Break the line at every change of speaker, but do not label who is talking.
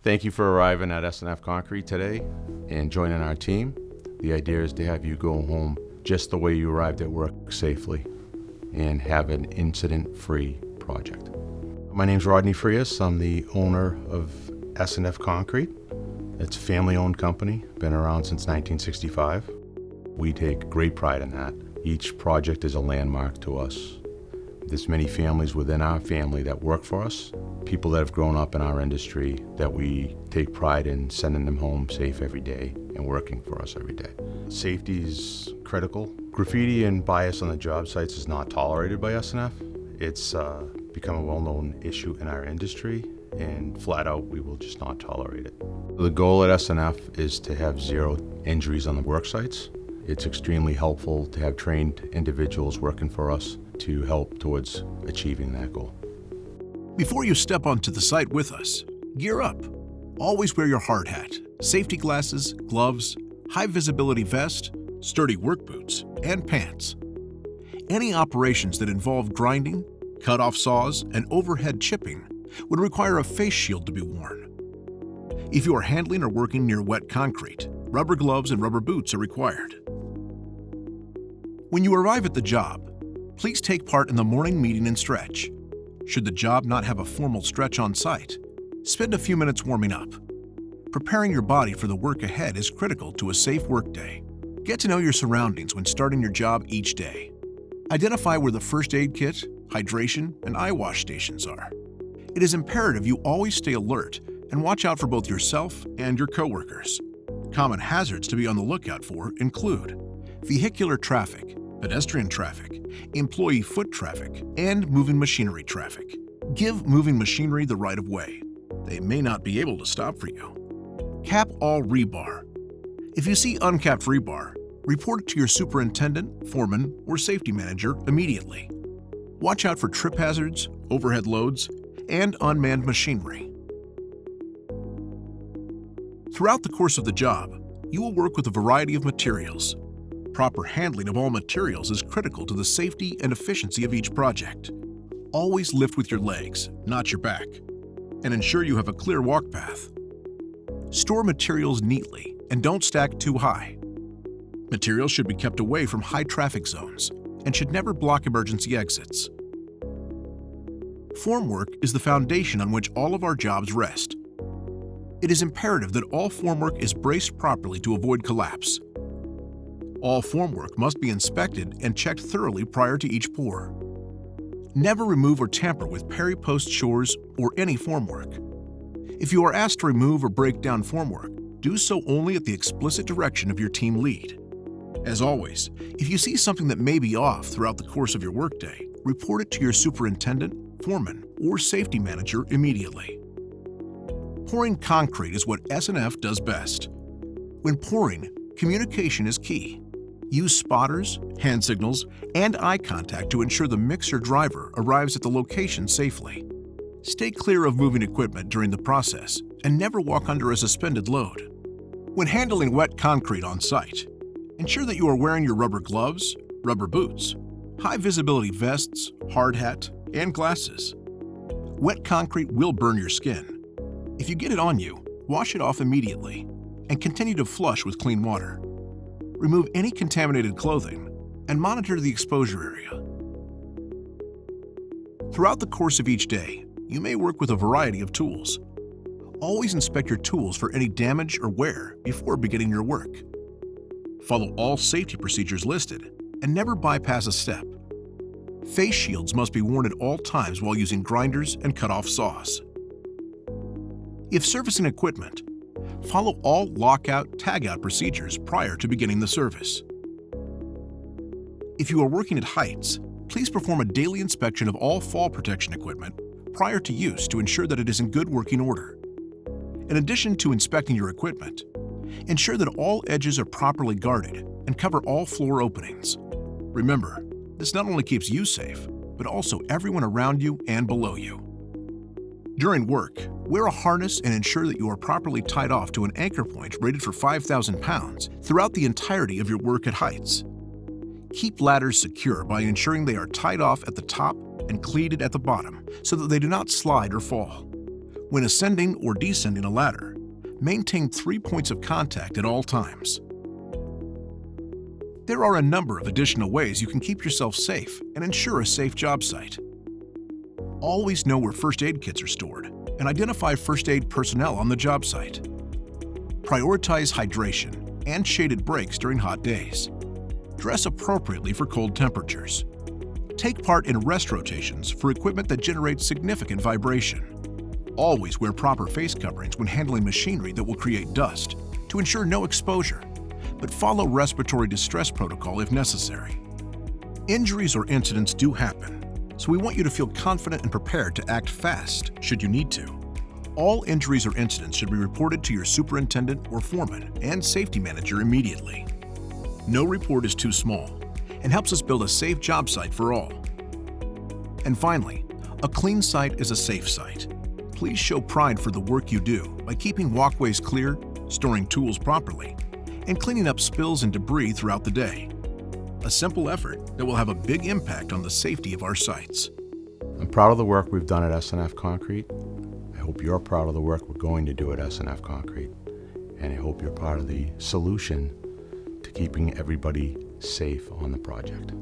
Thank you for arriving at S&F Concrete today and joining our team. The idea is to have you go home just the way you arrived at work safely and have an incident-free project. My name's Rodney Frias. I'm the owner of S&F Concrete. It's a family-owned company, been around since 1965. We take great pride in that. Each project is a landmark to us. There's many families within our family that work for us, people that have grown up in our industry that we take pride in sending them home safe every day and working for us every day. Safety is critical. Graffiti and bias on the job sites is not tolerated by S&F. It's become a well-known issue in our industry, and flat out, we will just not tolerate it. The goal at S&F is to have zero injuries on the work sites. It's extremely helpful to have trained individuals working for us to help towards achieving that goal.
Before you step onto the site with us, gear up. Always wear your hard hat, safety glasses, gloves, high visibility vest, sturdy work boots, and pants. Any operations that involve grinding, cut-off saws, and overhead chipping would require a face shield to be worn. If you are handling or working near wet concrete, rubber gloves and rubber boots are required. When you arrive at the job, please take part in the morning meeting and stretch. Should the job not have a formal stretch on site, spend a few minutes warming up. Preparing your body for the work ahead is critical to a safe workday. Get to know your surroundings when starting your job each day. Identify where the first aid kit, hydration, and eye wash stations are. It is imperative you always stay alert and watch out for both yourself and your coworkers. Common hazards to be on the lookout for include vehicular traffic, pedestrian traffic, employee foot traffic, and moving machinery traffic. Give moving machinery the right of way. They may not be able to stop for you. Cap all rebar. If you see uncapped rebar, report it to your superintendent, foreman, or safety manager immediately. Watch out for trip hazards, overhead loads, and unmanned machinery. Throughout the course of the job, you will work with a variety of materials. Proper handling of all materials is critical to the safety and efficiency of each project. Always lift with your legs, not your back, and ensure you have a clear walk path. Store materials neatly and don't stack too high. Materials should be kept away from high traffic zones and should never block emergency exits. Formwork is the foundation on which all of our jobs rest. It is imperative that all formwork is braced properly to avoid collapse. All formwork must be inspected and checked thoroughly prior to each pour. Never remove or tamper with peri-post shores or any formwork. If you are asked to remove or break down formwork, do so only at the explicit direction of your team lead. As always, if you see something that may be off throughout the course of your workday, report it to your superintendent, foreman, or safety manager immediately. Pouring concrete is what S&F does best. When pouring, communication is key. Use spotters, hand signals, and eye contact to ensure the mixer driver arrives at the location safely. Stay clear of moving equipment during the process and never walk under a suspended load. When handling wet concrete on site, ensure that you are wearing your rubber gloves, rubber boots, high visibility vests, hard hat, and glasses. Wet concrete will burn your skin. If you get it on you, wash it off immediately and continue to flush with clean water. Remove any contaminated clothing and monitor the exposure area. Throughout the course of each day, you may work with a variety of tools. Always inspect your tools for any damage or wear before beginning your work. Follow all safety procedures listed and never bypass a step. Face shields must be worn at all times while using grinders and cut-off saws. If servicing equipment, follow all lockout, tagout procedures prior to beginning the service. If you are working at heights, please perform a daily inspection of all fall protection equipment prior to use to ensure that it is in good working order. In addition to inspecting your equipment, ensure that all edges are properly guarded and cover all floor openings. Remember, this not only keeps you safe, but also everyone around you and below you. During work, wear a harness and ensure that you are properly tied off to an anchor point rated for 5,000 pounds throughout the entirety of your work at heights. Keep ladders secure by ensuring they are tied off at the top and cleated at the bottom so that they do not slide or fall. When ascending or descending a ladder, maintain 3 points of contact at all times. There are a number of additional ways you can keep yourself safe and ensure a safe job site. Always know where first aid kits are stored and identify first aid personnel on the job site. Prioritize hydration and shaded breaks during hot days. Dress appropriately for cold temperatures. Take part in rest rotations for equipment that generates significant vibration. Always wear proper face coverings when handling machinery that will create dust to ensure no exposure, but follow respiratory distress protocol if necessary. Injuries or incidents do happen, so we want you to feel confident and prepared to act fast should you need to. All injuries or incidents should be reported to your superintendent or foreman and safety manager immediately. No report is too small and helps us build a safe job site for all. And finally, a clean site is a safe site. Please show pride for the work you do by keeping walkways clear, storing tools properly, and cleaning up spills and debris throughout the day. A simple effort that will have a big impact on the safety of our sites.
I'm proud of the work we've done at S&F Concrete. I hope you're proud of the work we're going to do at S&F Concrete. And I hope you're part of the solution to keeping everybody safe on the project.